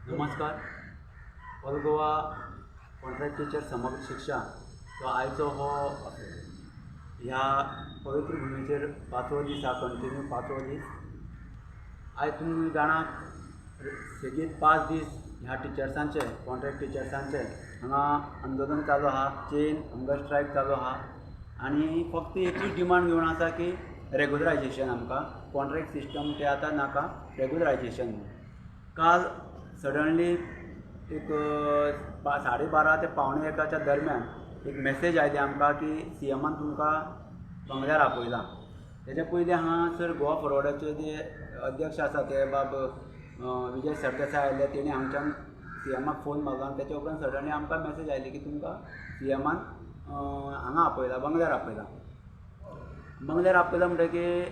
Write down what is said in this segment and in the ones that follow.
नमस्कार. All Goa contract teacher समग्र शिक्षा तो आयचो हो ह्या पवित्र भुमीचेर 5वो दीस हा. कंटिन्यू 5वो दीस. आयज तुमी जाणा सेगीत 5 दीस ह्या टिचर्सांचे कॉन्ट्रॅक्ट टिचर्सांचे हांगा आंदोलन चालू आहा, चेन हंगर स्ट्रायक चालू आहा आनी फक्त एकूच डिमांड घेवन आसा की रेग्युलरायजेशन. आमकां कॉन्ट्रॅक्ट सिस्टम ते आतां नाका, रेग्युलरायजेशन. काल सडनली एक 12:30 ते 1:45 दरम्यान एक मेसेज आयली आमकां की सीएमान तुमकां बंगल्यार आपयला. तेच्या पयलीं हांगासर गोवा फॉरवर्डाचे जे अध्यक्ष आसा ते बाब विजय सरदेसाय आयले. तेणी हांगच्यान सीएमाक फोन मारलो आनी तेच्या उपरांत सडनली आमकां मेसेज आयली की तुमकां सीएमान हांगा आपयला, बंगल्यार आपयला. बंगल्यार आपयला म्हणटकीर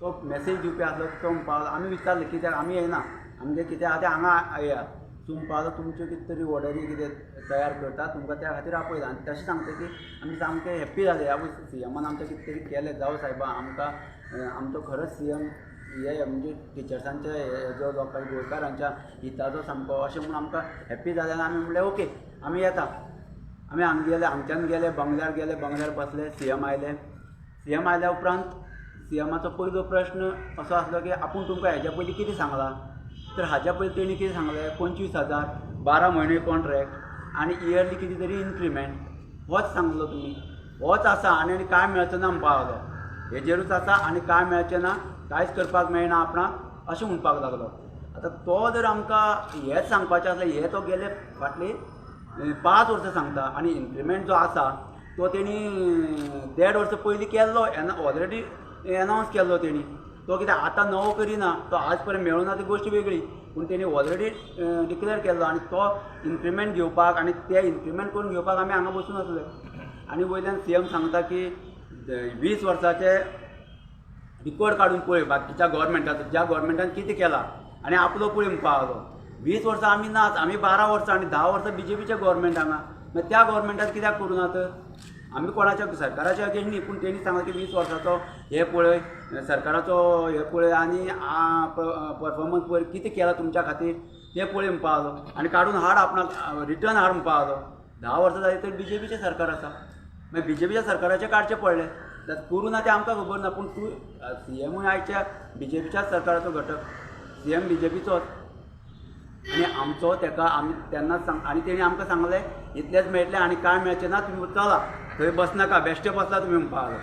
तो मेसेज दिवपी आसलो तो म्हणपाक आमी विचारलें कित्याक आमी येना, आमगे कितें आहा तें हांगा येया. तूं म्हणपाक तुमच्यो कितें तरी ऑर्डरी कितें तयार करता, तुमकां त्या खातीर आपयला. आनी तशें सांगता की आमी सामके हॅप्पी जाले. ह्या सीएमान आमचें कितें तरी केलें. जावं सायबा आमकां आमचो खरोच सीएम हे म्हणजे टिचर्सांच्या हेजो लोकांच्या गोंयकारांच्या हिताचो सामको अशें म्हणून आमकां हॅप्पी जालें. आनी आमी म्हणलें ओके आमी येता. आमी हांगच्यान गेले, बंगल्यार बसले. सीएम आयले. सीएम आयल्या उपरांत सीएमाचो पयलो प्रश्न असो आसलो की आपूण तुमकां हेज्या पयलीं कितें सांगलां. तर हाज्या पयलीं तेणी कितें सांगलें 25,000 12 म्हयने कॉन्ट्रॅक्ट आनी इयरली कितें तरी इन्क्रिमेंट होच सांगलो तुमी. होच आसा आनी कांय मेळचें ना म्हणपाक लागलो. हेजेरूच आसा आनी कांय मेळचें ना, कांयच करपाक मेळना आपणाक अशें म्हणपाक लागलो. आतां तो जर आमकां हेच सांगपाचें आसलें, हे तो गेले फाटलीं 5 वर्सां सांगता आनी इन्क्रिमेंट जो आसा तो तेणी 1.5 वर्सां पयलीं केल्लो. ऑलरेडी एनावन्स केल्लो तेणी. तो कितें आतां नवो करिना, तो आज पर्यंत मेळूं ना ती गोश्ट वेगळी, पूण तेणी ऑलरेडी डिक्लेअर केल्लो. आनी तो इन्क्रिमेंट घेवपाक आनी ते इन्क्रिमेंट करून घेवपाक आमी हांगा बसून आसले. आनी वयल्यान सीएम सांगता की 20 वर्साचे रिकॉर्ड काडून पळय बाकीच्या गव्हर्मेंटाचो, ज्या गव्हर्मेंटान कितें केलां आनी आपलो पळय म्हणपाक लागलो. 20 वर्सां आमी नाच, आमी 12 वर्सां आनी 10 वर्सां बीजेपीचे गव्हर्मेंट हांगा. मागीर त्या गव्हर्मेंटान कित्याक करूं नात. आमी कोणाच्या सरकाराच्या अगेन्स्ट न्ही, पूण तेणी सांगलें की 20 वर्साचो हे पळय सरकाराचो हे पळय आनी परफॉर्मन्स पळय कितें केलां तुमच्या खातीर तें पळय म्हणपाक लागलो. आनी काडून हाड आपणाक रिटर्न हाड म्हणपाक लागलो. 10 वर्सां जालीं तर बीजेपीचें सरकार आसा. मागीर बीजेपीच्या सरकाराचें काडचें पडलें. करूं ना तें आमकां खबर ना, पूण तूं सीएमूय आयच्या बीजेपीच्याच सरकाराचो घटक, सीएम बीजेपीचोच आनी आमचो. तेका आमी तेन्नाच आनी तेणी आमकां सांगलें इतलेंच मेळटलें आनी कांय मेळचें ना, तुमी चला थंय बसनाका, बेश्टे बसला तुमी म्हणपाक लागलो.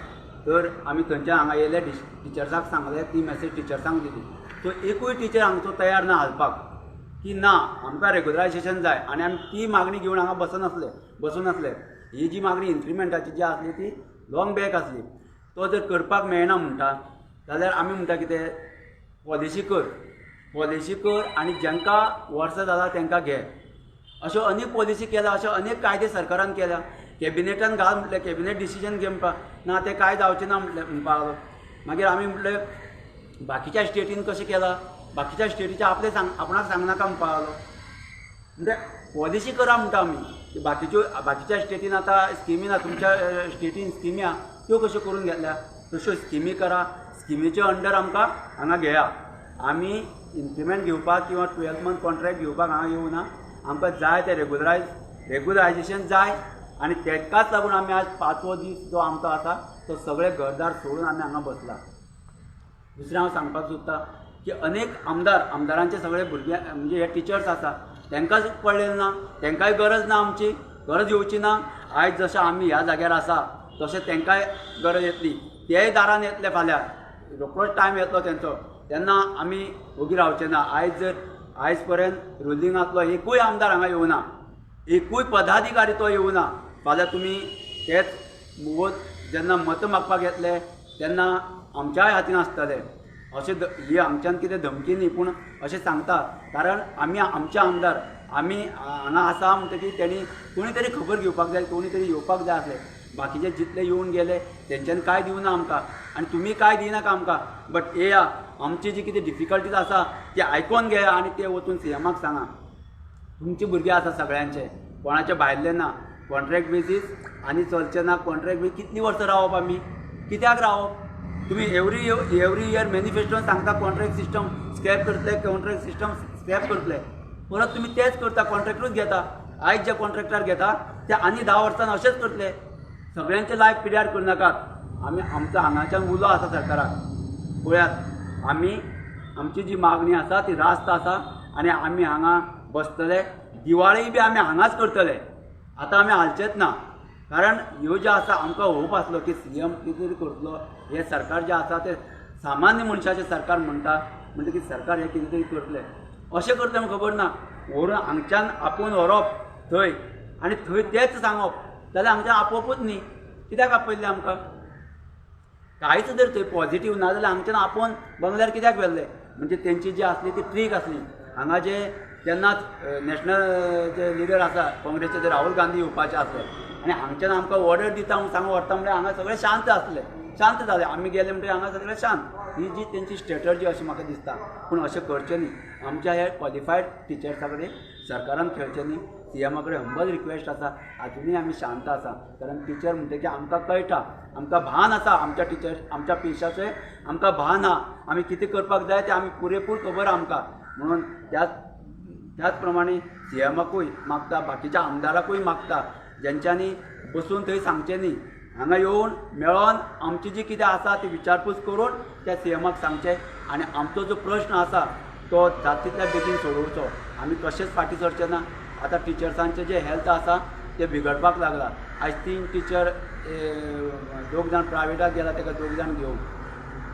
तर आमी थंयच्यान हांगा येयले, टिचर्सांक सांगलें, ती मेसेज टिचर्सांक दिली. सो एकूय टिचर हांगचो तयार ना हालपाक की ना आमकां रेग्युलरायजेशन जाय. आनी आमी ती मागणी घेवन हांगा बसून आसले. ही जी मागणी इन्क्रिमेंटाची जी आसली ती लॉंग बॅक आसली. तो जर करपाक मेळना म्हणटा जाल्यार आमी म्हणटा कितें पॉलिसी कर आनी जांकां वर्सां जालां तांकां घे. अश्यो अनेक पॉलिसी केल्या, अशे अनेक कायदे सरकारान केल्या. कॅबिनेटान घाल म्हटलें, कॅबिनेट डिसिजन घे म्हणपाक ना, तें कांय जावचें ना म्हणपाक लागलो. मागीर आमी म्हटलें बाकीच्या स्टेटीन कशें केलां, बाकीच्या स्टेटीचें आपणाक सांगनाका म्हणपाक लागलो. म्हणजे पॉलिसी करा म्हणटा आमी की बाकीच्या स्टेटीन आतां स्किमी ना, तुमच्या स्टेटीन स्किमी आहा त्यो कश्यो करून घेतल्या तश्यो स्किमी करा. स्किमीच्या अंडर आमकां हांगा घेया. आमी इन्क्रिमेंट घेवपाक किंवा 12 मंथ कॉन्ट्रॅक्ट घेवपाक हांगा येवं ना. आमकां जाय तें रेग्युलरायजेशन जाय. आनी तेकाच लागून आमी आज 5वो दीस जो आमचो आसा तो सगळे घरदार सोडून आमी हांगा बसला. दुसरें हांव सांगपाक सोदतां की अनेक आमदारांचे सगळे भुरगे म्हणजे हे टिचर्स आसा तांकांच पडलेलें ना, तांकांय गरज ना, आमची गरज येवची ना. आयज जशें आमी ह्या जाग्यार आसा तशें तांकांय गरज येतली. तेय दारान येतले फाल्यां, रोखडोच टायम येतलो तेंचो, तेन्ना आमी ओगी रावचे ना. आयज पर्यंत रुलिंगांतलो एकूय आमदार हांगा येवना, एकूय पदाधिकारी तो येवना. फाल्यां तुमी तेच मुगोत जेन्ना मत मागपाक येतले तेन्ना आमच्याय हातीन आसतले. अशें ही हांगच्यान कितें धमकी न्ही, पूण अशें सांगता कारण आमी आमचे आमदार आमी हांगा आसा म्हणटकीर तेणी कोणी तरी खबर घेवपाक जाय, कोणी तरी येवपाक जाय आसलें. बाकीचे जितले येवन गेले तेंच्यांनी कांय दिवना आमकां आनी तुमी कांय दिनाका आमकां. बट येया, आमची जी कितें डिफिकल्टीज आसा ती आयकोन घेया आनी ते वचून सीएमाक सांगा. तुमचे भुरगे आसा सगळ्यांचे, कोणाचे भायले ना. कॉन्ट्रॅक्ट बेजीस आनी चलचें ना. कॉन्ट्रॅक्ट बेजीस कितलीं वर्सां रावप आमी, कित्याक रावप. तुमी एवरी इयर मॅनिफेस्टोन सांगता कॉन्ट्रॅक्ट सिस्टम स्क्रॅप करतले, कॉन्ट्रॅक्ट सिस्टम स्क्रॅप करतले. परत तुमी तेच करता, कॉन्ट्रॅक्टरूच घेता. आयज जे कॉन्ट्रॅक्टर घेता ते आनी 10 वर्सान अशेंच करतले. सगळ्यांचे लायफ पिड्यार करूं नाकात. आमी आमचो हांगाच्यान उलो आसा सरकाराक, पळयात आमी आमची जी मागणी आसा ती रास्त आसा आनी आमी हांगा बसतले. दिवाळी बी आमी हांगाच करतले. आतां आमी हालचेच ना, कारण ह्यो जे आसा आमकां होप आसलो की CM कितें तरी करतलो. हे सरकार जे आसा ते सामान्य मनशाचें सरकार म्हणटकीर सरकार हे कितें तरी करतले. अशें करतले म्हाका खबर ना. व्हरून हांगच्यान आपूण व्हरप थंय आनी थंय तेच सांगप जाल्यार हांगच्यान आपोवपूच न्ही. कित्याक आपयल्लें आमकां? कांयच जर थंय पॉझिटीव ना जाल्यार हांगच्यान आपोवन बंगल्यार कित्याक व्हेल्ले? म्हणजे तेंची जी आसली ती ट्रीक आसली. हांगा जे तेन्नाच नॅशनल जे लिडर आसा काँग्रेसचे ते राहुल गांधी येवपाचे आसले आनी हांगच्यान आमकां ऑर्डर दिता म्हूण सांगून व्हरता म्हणल्यार हांगा सगळें शांत आसले. शांत जाले. आमी गेले म्हणटकीर हांगा सगळें शांत. ही जी तेंची स्ट्रॅटर्जी अशी म्हाका दिसता. पूण अशें करचें न्ही. आमच्या हे क्वॉलिफायड टिचर्सा कडेन सरकारान खेळचें न्ही. CM कडेन हंबल रिक्वेस्ट आसा. आजुनूय आमी शांत आसा, कारण टिचर म्हणटकीर आमकां कळटा, आमकां भान आसा आमच्या टिचर आमच्या पेशाचें आमकां भान आहा. आमी कितें करपाक जाय तें आमी पुरेपूर खबर आमकां. म्हणून त्याच प्रमाणे CMकूय मागता, बाकीच्या आमदाराकूय मागता, जेंच्यांनी बसून थंय सांगचें न्ही. हांगा येवन मेळोन आमची जी कितें आसा ती विचारपूस करून त्या CMक सांगचें आनी आमचो जो प्रश्न आसा तो जाता तितल्या बेगीन सोडोवचो. आमी कशेंच फाटीं सरचे ना. आतां टिचर्सांचें जें हेल्थ आसा तें बिगडपाक लागला. आयज 3 टिचर 2 जाण प्रायवेटाक गेला, ताका 2 जाण घेवन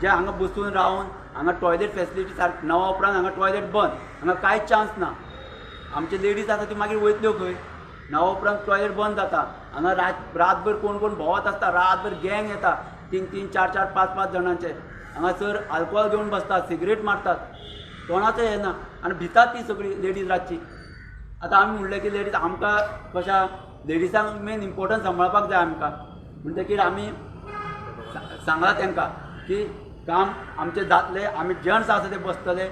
जे हांगा बसून रावन हांगा टॉयलेट फेसिलिटी सारकी 9 उपरांत हांगा टॉयलेट बंद. हांगा कांयच चान्स ना. आमचे लेडीज आसा ती मागीर वयतल्यो खंय? 9 उपरांत टॉयलेट बंद जाता. हांगा रातभर कोण भोंवत आसता. रातभर गँग येता 3-3, 4-4, 5-5 जाणांचे. हांगासर आल्कोहॉल घेवन बसतात, सिगरेट मारतात. कोणाचें हें ना आनी भितात ती सगळी लेडीज रातची. आतां आमी म्हणलें की लेडीज आमकां कशा लेडिजांक मेन इम्पोर्टन्स सांबाळपाक जाय आमकां. म्हणटकीर आमी सांगला तांकां की काम आमचें जातलें. आमी जेंट्स आसा ते बसतले.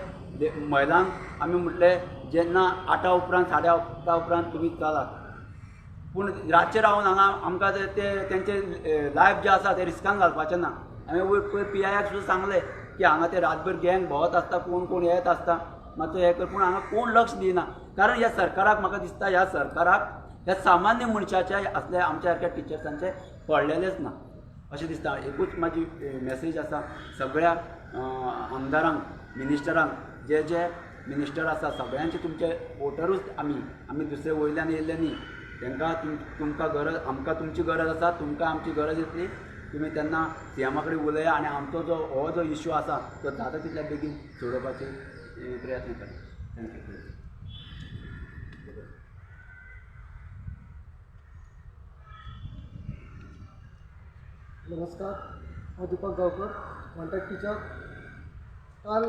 महिलांक आमी म्हटलें जेन्ना 8 उपरांत 8:30 उपरांत तुमी चलात. पूण रातचे रावन हांगा आमकां ते तेंचे लायफ जें आसा तें रिस्कान घालपाचें ना. हांवें वयर PIक सुद्दां सांगलें की हांगा ते रातभर गँग भोंवत आसता, कोण येत आसता, मातसो हें कर. पूण हांगा कोण लक्ष दिना. कारण ह्या सरकाराक म्हाका दिसता ह्या सरकाराक ह्या सामान्य मनशाच्या असल्या आमच्या सारक्या टिचर्सांचे पडलेलेच ना अशें दिसता. एकूच म्हाजी मॅसेज आसा सगळ्या आमदारांक, मिनिस्टरांक, जे मिनिस्टर आसा सगळ्यांचे तुमचे वोटरूच आमी दुसरे वयल्यान येयल्ले न्ही. तांकां तुमकां गरज, आमकां तुमची गरज आसा, तुमकां आमची गरज येतली. तुमी तेन्ना CM कडेन उलया आनी आमचो हो जो इश्यू आसा तो जाता तितल्या बेगीन सोडोवपाचे प्रयत्न करा. थँक्यू. नमस्कार, हांव दीपक गांवकर, कॉन्ट्रॅक्ट टिचर. काल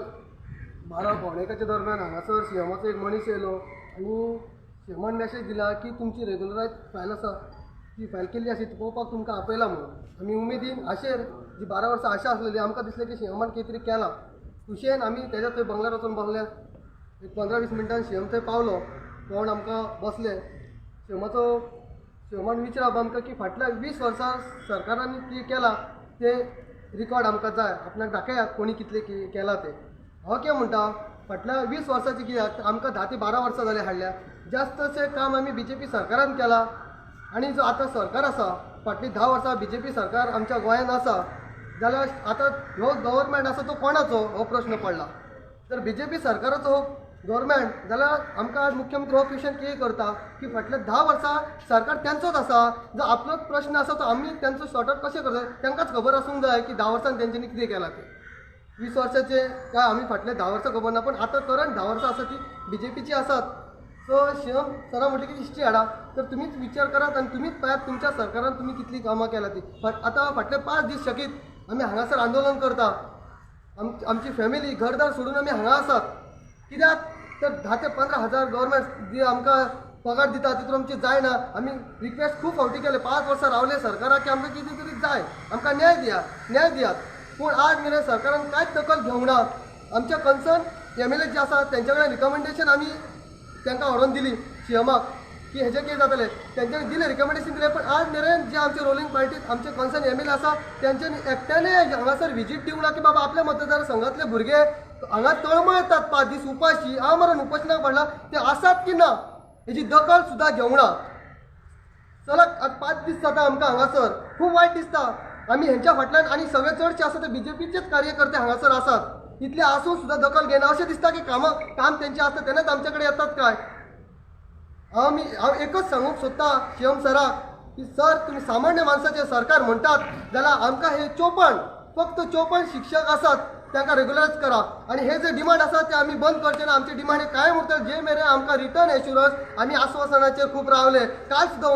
12:15 दरम्यान हांगासर CMचो एक मनीस येयलो आनी CMन मॅसेज दिला की तुमची रेग्युलरायज फायल आसा ती फायल केल्ली आसा ती पळोवपाक तुमकां आपयला म्हणून. आमी उमेदीन आशेर जी 12 वर्सां आशा आसलेली आमकां दिसलें की CMन कितें तरी केलां. खुशयेन आमी तेज्या थंय बंगल्यार वचून बसले. एक 15-20 मिनटान CM थंय पावलो. कोण आमकां बसले. CMन विचारप आमकां की फाटल्या 20 वर्सां सरकारान कितें केलां तें रिकॉर्ड आमकां जाय, आपणाक दाखयात कोणी कितलें केलां तें. हांव कितें म्हणटा, फाटल्या 20 वर्सांची कित्याक आमकां 10 ते 12 वर्सां जालीं हाडल्या. जास्तशें काम आमी BJP सरकारान केलां. आनी जो आतां सरकार आसा फाटलीं 10 वर्सां BJP सरकार आमच्या गोंयांत आसा जाल्यार आतां ह्यो गव्हर्मेंट आसा तो कोणाचो हो प्रश्न पडला. जर BJP सरकाराचो गव्हर्मेंट जाल्यार आमकां आज मुख्यमंत्री हो क्वेश्चन कितें करता की फाटल्या 10 वर्सां सरकार तेंचोच आसा. जो आपलोच प्रश्न आसा तो आमी तेंचो सॉर्ट आउट कशें करता तांकांच खबर आसूंक जाय की 10 वर्सांन तेंच्यांनी कितें केलां तें. 20 वर्सांचे काय आमी फाटले 10 वर्सां खबर ना, पूण आतां करंट 10 वर्सां आसा ती BJPची आसात. सो CM सरा म्हटलें की हिस्ट्री हाडा. तर तुमीच विचार करात आनी तुमीच पळयात तुमच्या सरकारान तुमी कितलीं कामां केलां ती. आतां फाटले 5 दीस शकीत आमी हांगासर आंदोलन करता. आमची फॅमिली घरदार सोडून आमी हांगा आसात. कित्याक तर 10 ते 15 हजार गव्हर्मेंट जी आमकां पगार दिता तितून आमची जायना. आमी रिक्वेस्ट खूब फावटी केले, 5 वर्सां रावले सरकाराक की आमकां कितें तरी जाय, आमकां न्याय दियात. पूण आज मेरेन सरकारान कांयच दखल घेवंक ना. आमचे कन्सर्न MLA जे आसा तेंच्या कडेन रिकमेंडेशन आमी तांकां व्हरोन दिली CMक की हेजें कितें जातलें. तेंच्यांनी दिलें, रिकमेंडेशन दिलें, पूण आज मेरेन जे आमचे रोलिंग पार्टीत आमचे कन्सर्न MLA आसा तेंच्यांनी एकट्याने हांगासर विजीट दिवंक ना की बाबा आपल्या मतदार संघातले भुरगे हांगा तळमळ येतात 5 दीस उपाशी आमरण उपोषणाक पडला ते आसात की ना हेची दखल सुद्धा घेवना. चला 5 दीस जाता आमकां हांगासर खूब वायट दिसता. आमी हेंच्या फाटल्यान आनी सगळे चडशे आसा ते बीजेपीचेच कार्यकर्ते हांगासर आसात. इतले आसून सुद्धा दखल घेना अशें दिसता की काम तेंचें आसता तेन्नाच आमचे कडेन येतात काय. हांव एकच सांगूंक सोदता सीएम सराक की सर तुमी सामान्य माणसाचें सरकार म्हणटात जाल्यार आमकां हे 54 फक्त 54 शिक्षक आसात तांकां रेग्युलरायज करा आणि हे जे डिमांड आसा ते आमी बंद करचे ना. आमचे डिमांड हे कायम उरतले जे मेरेन आमकां रिटर्न एश्युरन्स आमी आश्वासनाचेर खूब रावले. काल सुद्दां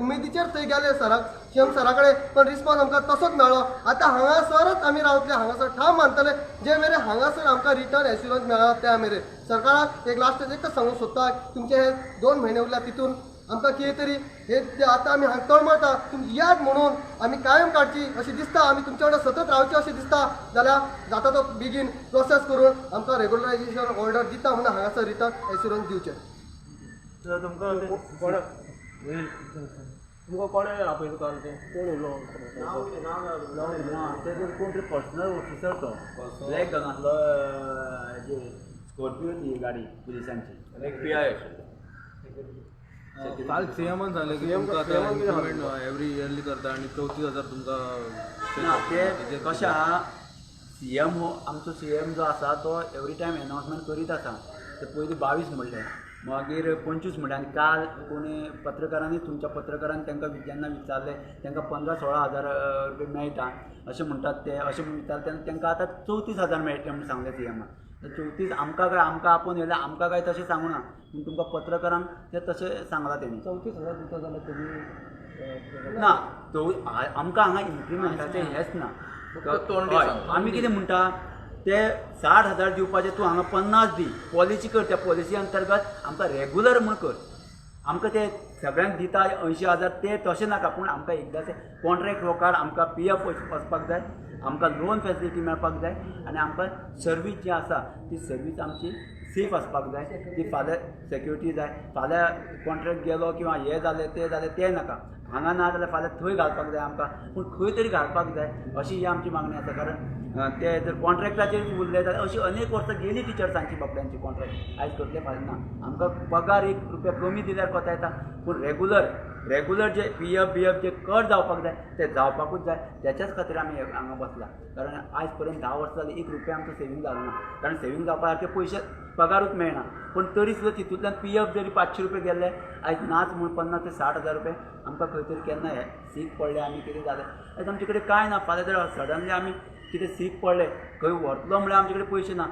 उमेदीचेर थंय गेले सराक सीएम सरा कडेन पण रिस्पॉन्स आमकां तसोच मेळ्ळो. आतां हांगासरच आमी रावतले हांगासर ठाम मानतले जे मेरेन हांगासर आमकां रिटर्न एश्युरन्स मेळ्ळा त्या मेरेन. सरकाराक एक लास्ट एकच सांगूंक सोदता तुमचे हे 2 म्हयने उरल्या तितून आमकां कितें तरी हे जे आतां आमी हांगा तळमळटा तुमची याद म्हणून आमी कायम काडची अशें दिसता. आमी तुमच्या वांगडा सतत रावचें अशें दिसता जाल्यार जाता तो बेगीन प्रोसेस करून आमकां रेग्युलरायजेशन ऑर्डर दिता म्हणून हांगासर रिटर्न एश्युरन्स दिवचें. तुमकां कोणें आपयलो काल तें कोण उरलो ते जर कोण तरी पर्सनल ऑफिसर तो ब्लॅक घातलो स्कॉर्पियो ती गाडी पुलिसांची एक PI काल सीएमान सांगले की तुमकां आतां इम्प्लिमेंट एवरी इयरली करता आनी 34,000 तुमकां ना ते कशें आहा सीएम हो आमचो सीएम जो आसा तो एवरी टायम एनावन्समेंट करीत आसा. ते पयलीं 22 म्हणलें मागीर 25 म्हणलें आनी काल कोणी पत्रकारांनी तुमच्या पत्रकारांनी तांकां जेन्ना विचारलें तांकां 15-16 हजार रुपया मेळटा अशें म्हणटात ते अशें म्हणून विचारलें तेन्ना तांकां आतां 34,000 मेळटले म्हणून सांगलें सीएमान. 34 आमकां आपूण येयलें आमकां काय तशें सांगूं ना पूण तुमकां पत्रकारांक ते तशें सांगलां तेणी 34,000 दिता जाल्यार तुमी ना तो आमकां हांगा इन्क्रिमेंटाचें हेंच ना. हय आमी कितें म्हणटा ते 60,000 दिवपाचे तूं हांगा 50 दी पॉलिसी कर त्या पॉलिसी अंतर्गत आमकां रेगुलर म्हूण कर. आमकां ते सगळ्यांक दिता 80,000 ते तशें नाका पूण आमकां एकदांचे कॉन्ट्रॅक्ट वर्कार आमकां PF वचपाक जाय आमकां लोन फॅसिलिटी मेळपाक जाय आनी आमकां सर्वीस जी आसा ती सर्वीस आमची सेफ आसपाक जाय. ती फाल्यां सेक्युरिटी जाय फाल्यां कॉन्ट्रॅक्ट गेलो किंवा हे जालें तें नाका हांगा ना जाल्यार फाल्यां थंय घालपाक जाय आमकां पूण खंय तरी घालपाक जाय अशी ही आमची मागणी आसा. कारण ते जर कॉन्ट्रॅक्टाचेर उरले जाल्यार अशी अनेक वर्सां गेली टिचर्सांची बाबड्यांची कॉन्ट्रॅक्ट आयज करतले फाल्यां ना. आमकां पगार 1 रुपया कमी दिल्यार कोता येता पूण रेगुलर जे PF जे कट जावपाक जाय ते जावपाकूच जाय. त्याच्याच खातीर आमी हांगा बसला. कारण आयज पर्यंत 10 वर्सां जालीं 1 रुपया आमचो सेवींग जालो ना. कारण सेवींग जावपा सारके पयशे पगारूच मेळना पूण तरी सुद्दां तितूंतल्यान PF जरी 500 रुपया गेले आयज नाच म्हूण 50 ते 60,000 रुपया आमकां खंय तरी केन्ना हे सीक पडले आमी कितें जालें आयज आमचे कडेन कांय ना. फाल्यां जर सडनली आमी कितें सीक पडले खंय व्हरतलो म्हळ्यार आमचे कडेन पयशे ना.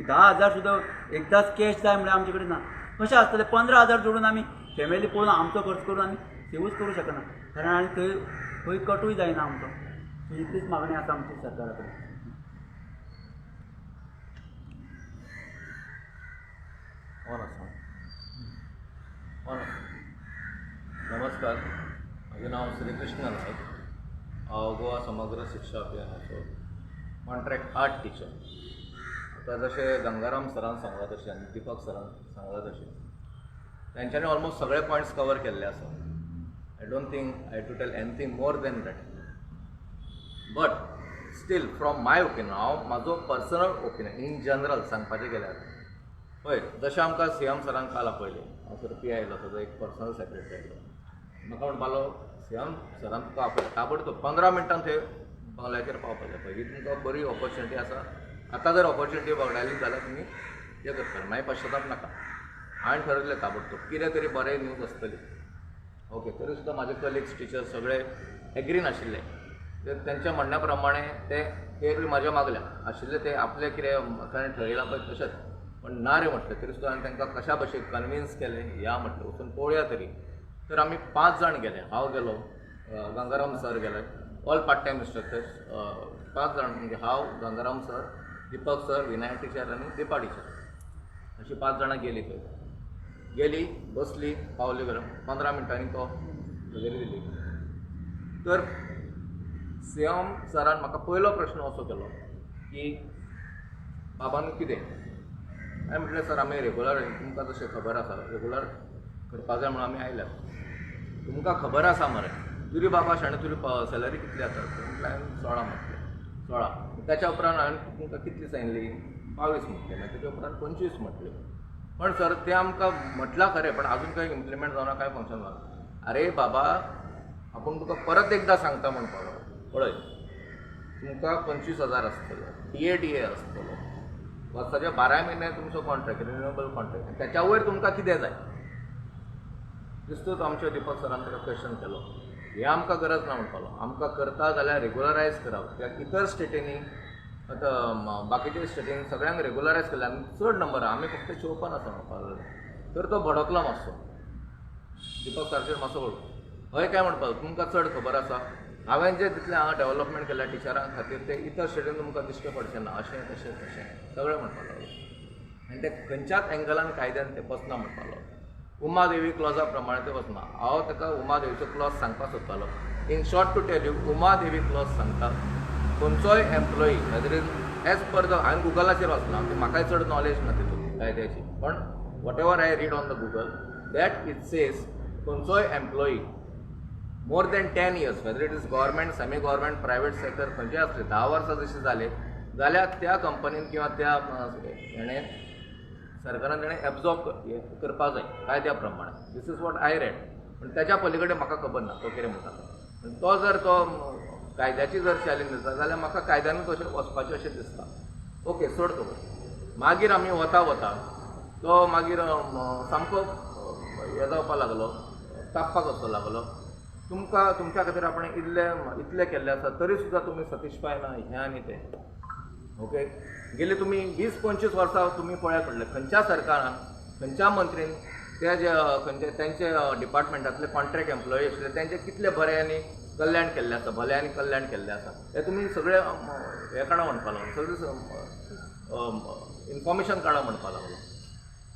10,000 सुद्दां एकदांच कॅश जाय म्हळ्यार आमचे कडेन ना. कशें आसतलें 15,000 जोडून आमी फॅमिली पळोवन आमचो खर्च करून आमी सेवूच करूं शकना. कारण आनी थंय कटूय जायना आमचो. सो इतलीच मागणी आसा आमची सरकारा कडेन. नमस्कार म्हजें नांव श्रीकृष्ण नायक. हांव गोवा समग्र शिक्षा अभियानाचो कॉन्ट्रॅक्ट आर्ट टिचर. आतां जशें गंगाराम सरान सांगलां तशें आनी दिपक सरान सांगलां तशें तांच्यांनी ऑलमोस्ट सगळे पॉयंट्स कवर केल्ले आसा. I don't think I to tell anything more than that. But still from my opinion हांव म्हाजो पर्सनल ओपिनियन इन जनरल सांगपाचें गेल्यार पळय जशें आमकां CM सरान काल आपयलें हांव सर PI आयलो ताजो एक पर्सनल सेक्रेटरी आयलो. म्हाका म्हणपालो CM सरान तुका आपयलें ताबडतोब 15 मिनटान थंय बंगल्याचेर पावपाचें. पळय ही तुमकां बरी ऑपॉर्च्युनिटी आसा. आतां जर ऑपॉर्च्युनिटी वगडायली जाल्यार तुमी हें करतले मागीर पश्चाताप नाका. हांवें ठरयलें ताबडतोब कितें तरी बरें न्यूज आसतली. ओके तरी सुद्दां म्हाजे कलिग्स टिचर्स सगळे एग्री नाशिल्ले. तेंच्या म्हणण्या प्रमाणे ते म्हाज्या मागल्या आशिल्ले ते आपलें कितें ताणें ठरयलां पळय तशेंच पण ना रे म्हटलें. तरी सुद्दां हांवें तांकां कशा भशेन कन्विन्स केलें या म्हटलें वचून पळोवया तरी. तर आमी 5 जाण गेले. हांव गेलो गंगाराम सर गेले ऑल पार्ट टायम इंस्ट्रक्टर्स 5 जाण म्हणजे हांव Gangaram sir Dipak sir Vinayak teacher आनी दिपा टिचर अशीं 5 जाणां गेलीं थंय. गेली बसली पावली घरा 15 मिनटांनी तो हजेरी दिली. तर CM सरान म्हाका पयलो प्रश्न असो केलो की बाबांनो कितें. हांवें म्हटलें सर आमी रेगुलर तुमकां जशें खबर आसा रेगुलर करपा जाय म्हणून आमी आयल्यात. तुमकां खबर आसा मरे तुरी बाबा शाणे तुरी सॅलरी कितली आसा. म्हटलें हांवें 16 म्हटलें 16. त्याच्या उपरांत हांवें तुमकां कितली सांगली 22 म्हटले, मागीर तेच्या उपरांत 25 म्हटले. पण सर ते आमकां म्हटलां खरें, पण अजून काही इम्प्लिमेंट जावना, काय फंक्शन जावना. अरे बाबा, आपूण तुका परत एकदां सांगता म्हणपालो, पळय तुमकां 25,000 आसतलो, DA आसतलो, वर्साचे 12 म्हयने तुमचो कॉन्ट्रॅक्ट, रिन्युएबल कॉन्ट्रॅक्ट, त्याच्या वयर तुमकां कितें जाय. दिसतोच आमच्या दिपक सरान ताका क्वेश्चन केलो. हे आमकां गरज ना म्हणपालो. आमकां करता जाल्यार रेग्युलरायज करप. कित्याक इतर स्टेटींनी आतां बाकीच्या स्टेटीन सगळ्यांक रेग्युलरायज केल्या आनी चड नंबर आमी फक्त 54 आसा म्हणपालो. तर तो भडकलो मातसो. दिपक सराचेर मातसो भडकलो. हय काय म्हणपालो, तुमकां चड खबर आसा, हांवें जे तितलें हांगा डेव्हलपमेंट केल्या टिचरां खातीर ते इतर स्टेटीन तुमकां दिश्टी पडचें ना, अशें तशें तशें सगळें म्हणपालो. आनी ते खंयच्याच एंगलान कायद्यान ते बसना म्हणपालो. उमादेवी क्लॉजा प्रमाणे ते वचना. हांव ताका उमादेवीचो क्लॉज सांगपाक सोदतालो. In short to tell you, Umadevi clause सांगता खंयचोय employee whether is as per the, हांवें गुगलाचेर वाचलां, म्हाकाय चड नॉलेज ना तितून कायद्याची, पण whatever I read on the Google that it says खंयचोय employee more than 10 years, whether it is government, semi government, private sector खंयचें आसलें, 10 वर्सां जशी जाले जाल्यार त्या कंपनीन किंवा त्या हेणें सरकारान तेणें एब्जॉर्ब करपा जाय कायद्या प्रमाणे. This is what I read. पण त्याच्या पलीकडे म्हाका खबर ना तो कितें म्हणटा. तो जर तो कायद्याची जर चॅलेंज आसा जाल्यार म्हाका कायद्यानूच अशें वचपाचें अशें दिसता. ओके, सोड तो. मागीर आमी वता तो मागीर सामको हें जावपाक लागलो, तापपाक वचपाक लागलो. तुमच्या खातीर आपण इतलें केल्लें आसा तरी सुद्दां तुमी सॅटिस्फाय ना, हें आनी तें. ओके, गेले तुमी 20-25 वर्सां तुमी पळयात पडले खंयच्या सरकारान, खंयच्या मंत्रीन ते जे खंयचे तेंचे डिपार्टमेंटांतले कॉन्ट्रॅक्ट एम्प्लॉई आशिल्ले तेंचे कितले बरें आनी कल्याण केल्लें आसा, भलें आनी कल्याण केल्लें आसा हें तुमी सगळें हें काडा म्हणपा लागलो, सगळें इन्फॉर्मेशन काडा म्हणपा लागलो.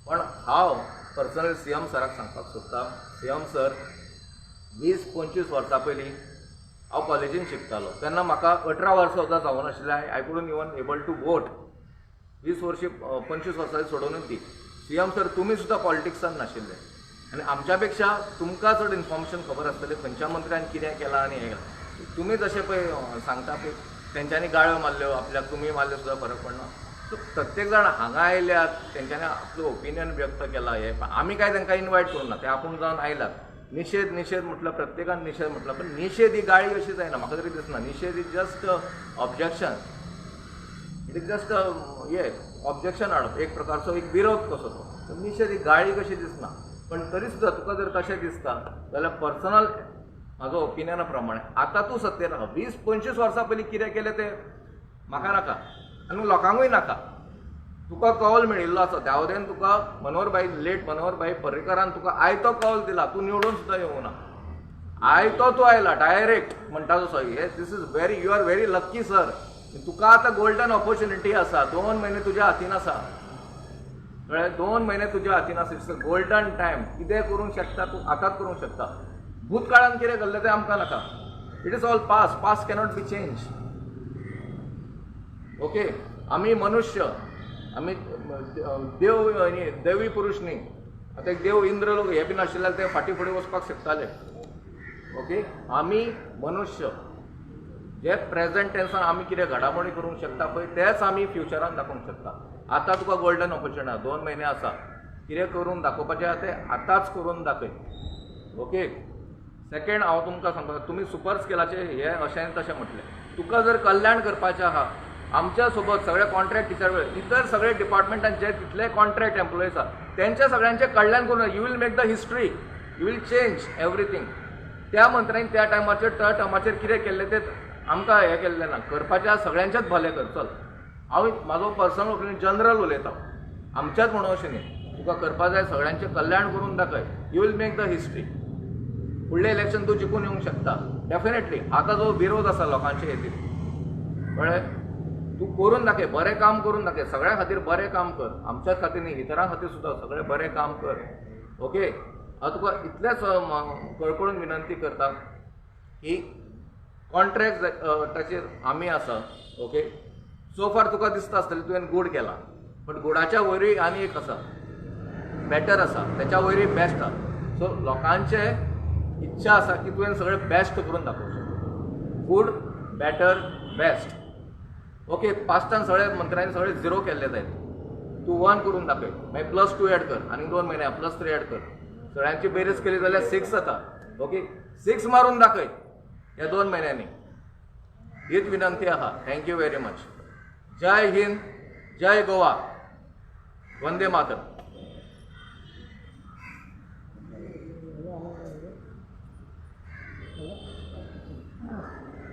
पण हांव पर्सनली CM सराक सांगपाक सोदतां, CM सर 20-25 वर्सां पयलीं हांव कॉलेजीन शिकतालो तेन्ना म्हाका 18 वर्सां सुद्दां जावं नाशिल्लें. I couldn't even able to vote. 25 वर्सां सोडूनच ती. CM सर तुमी सुद्दां पॉलिटिक्सान नाशिल्ले आनी आमच्या पेक्षा तुमकां चड इन्फॉर्मेशन खबर आसतलें खंयच्या मंत्र्यान कितें केलां आनी हें केलां. तुमी जशें पळय सांगता पळय तेंच्यांनी गाळ्यो मारल्यो आपल्याक, तुमी मारल्यो सुद्दां फरक पडना. सो प्रत्येक जाण हांगा आयल्यात, तेंच्यांनी आपलो ओपिनियन व्यक्त केला. हे आमी काय तांकां इन्वायट करूं ना, ते आपूण जावन आयल्यात. निषेध म्हटलं, प्रत्येकान निषेध म्हटलं, पण निषेध ही गाळी अशी जायना म्हाका तरी दिसना. निषेध is just objection. It is just objection हाडप, एक प्रकारचो एक विरोध कसो तो. निषेध ही गाळी कशी दिसना. पण तरी सुद्दां तुका जर तशें दिसता जाल्यार पर्सनल म्हाजो ओपिनियना प्रमाणे आतां तूं सत्य राव. 20-25 वर्सां पयलीं कितें केलें तें म्हाका नाका आनी लोकांकूय नाका. तुका कौल मेळिल्लो आसा त्या वटेन, तुका लेट मनोहरभाई पर्रीकरान तुका आयतो कौल दिला, तूं निवडून सुद्दां येवं ना. आयतो तूं आयला डायरेक्ट म्हणटा तसो. हे this is very, you are very lucky sir. तुका आतां गोल्डन ऑपॉर्च्युनिटी आसा. 2 महिने तुज्या हातीन आसा. कळ्ळें? 2 महिने तुज्या हातीन आसा. It's a golden time. कितें करूंक शकता तूं, आतांच करूंक शकता. भूतकाळान कितें घडलें तें आमकां नाका. It is all past cannot be change. Okay, आमी मनुष्य, आमी देवी पुरुष न्ही. आतां एक देव इंद्र लोक हे बी नाशिल्ले ते फाटीं फुडें वचपाक शकताले. ओके, आमी मनुष्य जे प्रेझेंट टेन्सान आमी कितें घडामोडी करूंक शकता पळय तेच आमी फ्युचरान दाखोवंक शकता. आतां तुका गोल्डन ऑपॉर्च्युनिटी 2 महिने आसा. कितें करून दाखोवपाचें आसा तें आतांच करून दाखय. ओके. सेकेंड हांव तुमकां सांगता, तुमी सुपर स्किलाचें हें अशें तशें म्हटलें. तुका जर कल्याण करपाचें आहा, आमच्या सोबत सगळे कॉन्ट्रॅक्ट टिचर इतर सगळे डिपार्टमेंटांचे तितले कॉन्ट्रॅक्ट एम्प्लॉईज आसा तेंच्या सगळ्यांचे कल्याण करून you will make the history. You will change everything. त्या मंत्र्यान त्या टायमाचेर कितें केल्लें तें आमकां हें केल्लें ना. करपाचें सगळ्यांचेच भलें कर. चल, हांव म्हाजो पर्सनल ओपिनियन जनरल उलयतां, आमच्याच म्हणून अशें न्ही. तुका करपा जाय सगळ्यांचें कल्याण करून दाखय. You will make the history. फुडलें इलेक्शन तूं जिखून येवंक शकता डेफिनेटली. आतां जो विरोध आसा लोकांचे हेतीर, कळ्ळें, तूं करून दाखय, बरें काम करून दाखय. सगळ्या खातीर बरें काम कर. आमच्याच खातीर न्ही, इतरां खातीर सुद्दां सगळें बरें काम कर. ओके. हांव तुका इतलेंच कळकळून विनंती करता की कॉन्ट्रॅक्टाचेर आमी आसा. ओके, सो फार तुका दिसता आसतलें तुवें गूड केलां, बट गुडाच्या वयरूय आनी एक आसा, बॅटर आसा, त्याच्या वयरूय बेस्ट आसा. सो लोकांचे इच्छा आसा की तुवें सगळें बेस्ट करून दाखोवचें. Good, better, best. ओके पास्टान सगळे मंत्र्यांनी सगळे 0 केल्ले जाय तूं 1 करून दाखय मागीर +2 एड कर आनी 2 म्हयने +3 एड कर सगळ्यांची बेरीज केली जाल्यार 6 जाता ओके 6 मारून दाखय ह्या 2 म्हयन्यांनी हीच विनंती आहा थँक्यू व्हेरी मच जय हिंद जय गोवा वंदे मातरम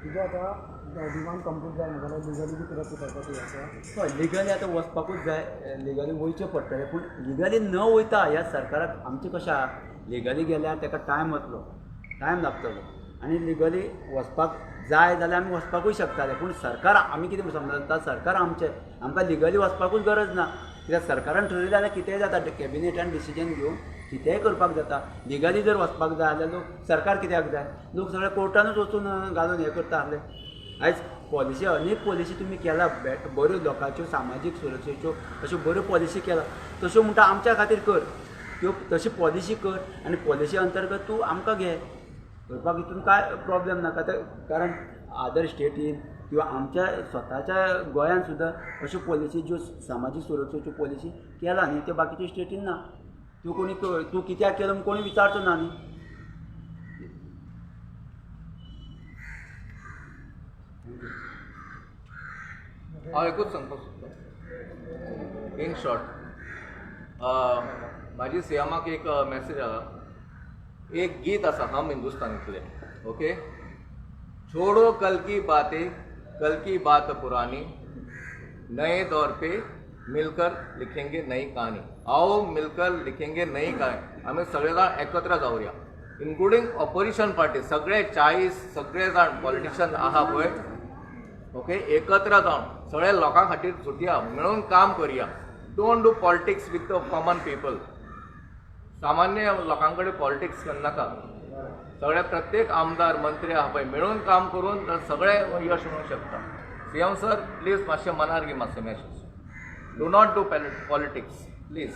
तुझं आता डिमांड कंप्लीट जाय जाल्यार लिगली बी कितें करपाक हय लिगली आतां वचपाकूच जाय लिगली वयचें पडटलें पूण लिगली न वयता ह्या सरकाराक आमचें कशें आहा लिगली गेल्यार ताका टायम वतलो टायम लागतलो आनी लिगली वचपाक जाय जाल्यार आमी वचपाकूय शकताले पूण सरकार आमी कितें समजता सरकार आमचें आमकां लिगली वचपाकूच गरज ना कित्याक सरकारान ठरयलें जाल्यार कितेंय जाता कॅबिनेटान डिसिजन घेवन कितेंय करपाक जाता लिगली जर वचपाक जाय जाल्यार लोक सरकार कित्याक जाय लोक सगळे कोर्टानूच वचून घालून हें करता आसले आयज पॉलिसी अनेक पॉलिसी तुमी केला बऱ्यो लोकांच्यो सामाजीक सुरक्षेच्यो अश्यो बऱ्यो पॉलिसी केला तश्यो म्हणटा आमच्या खातीर कर त्यो तशी पॉलिसी कर आनी पॉलिसी अंतर्गत तूं आमकां घे करपाक हितून कांय प्रॉब्लेम नाका कारण अदर स्टेटीन किंवा आमच्या स्वताच्या गोंयांत सुद्दां अश्यो पॉलिसी ज्यो सामाजीक सुरक्षेच्यो पॉलिसी केला न्ही त्यो बाकीच्या स्टेटीन ना तूं कोणी तूं कित्याक केलो म्हूण कोणी विचारचो ना न्ही हांव एकूच सांगपाक सोदतां इन शॉर्ट म्हाजी सीएमाक एक मॅसेज आहा एक गीत आसा हम हिंदुस्तानीतलें ओके छोड़ो कल की बात पुरानी नए दौर पे मिलकर लिखेंगे नई कहानी आओ मिलकर लिखेंगे नई कहानी आमी सगळे जाण एकत्र जावया इन्क्लुडींग ऑपोजिशन पार्टी सगळे 40 सगळे जाण पॉलिटिशियन आहा पळय ओके एकत्र जावन सगळ्या लोकां खातीर झुटया मेळून काम करया don't do politics with the common people सामान्य लोकां कडेन पॉलिटिक्स करनाका सगळे प्रत्येक आमदार मंत्री आहा पळय मेळून काम करून सगळे यश मेळूंक शकता सीएम सर प्लीज मातशें मनार घे मातशें message do not do politics please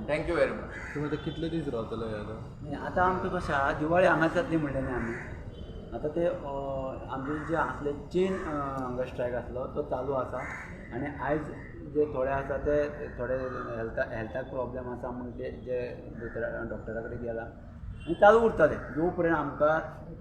thank you very much तुम्ही आता कितले दीस रावतले आतां आमकां कशें आहा दिवाळी हांगाच जातली म्हणलें न्ही आमी आतां ते आमचे जे आसले चेन हांगा स्ट्रायक आसलो तो चालू आसा आनी आयज जे थोडे आसा ते थोडे हेल्थाक प्रॉब्लेम आसा म्हूण ते जे डॉक्टरा कडेन गेला आनी चालू उरतले जो पर्यंत आमकां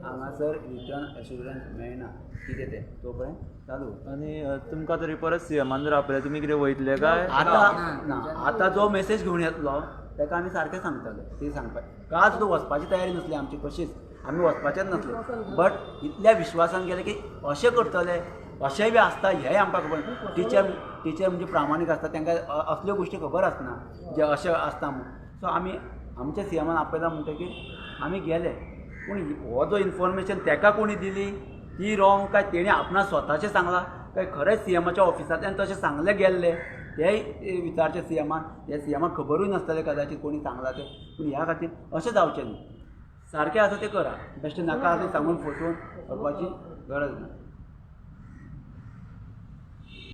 हांगासर रिटर्न एश्युरन्स मेळना कितें तें तो पर्यंत चालू आनी तुमकां तरी परत सीएमान जर आपले तुमी कितें वयतले काय आतां ना आतां जो मेसेज घेवन येतलो ताका आमी सारकें सांगतले ती सांगपाक काच सुद्दां वचपाची तयारी नासली आमची कशीच आमी वचपाचेच नासले बट इतल्या विश्वासान गेले की अशें करतले अशेंय बी आसता हेंय आमकां खबर टिचर म्हणजे प्रामाणीक आसता तांकां असल्यो गोश्टी खबर आसना जे अशें आसता म्हणून सो आमी आमच्या सीएमान आपयला म्हणटकीर आमी गेले पूण हो जो इन्फॉर्मेशन ताका कोणी दिली ती रॉंग काय तेणी आपणा स्वताचें सांगला काय खरेंच सीएमाच्या ऑफिसांतल्यान तशें सांगलें गेल्लें तेय विचारचे सीएमान हे सीएमाक खबरूय नासतलें कदाचित कोणी सांगला तें पूण ह्या खातीर अशें जावचें न्ही सारकें आसा तें करा बेश्टें नाका आसा तें सांगून फसवून करपाची गरज ना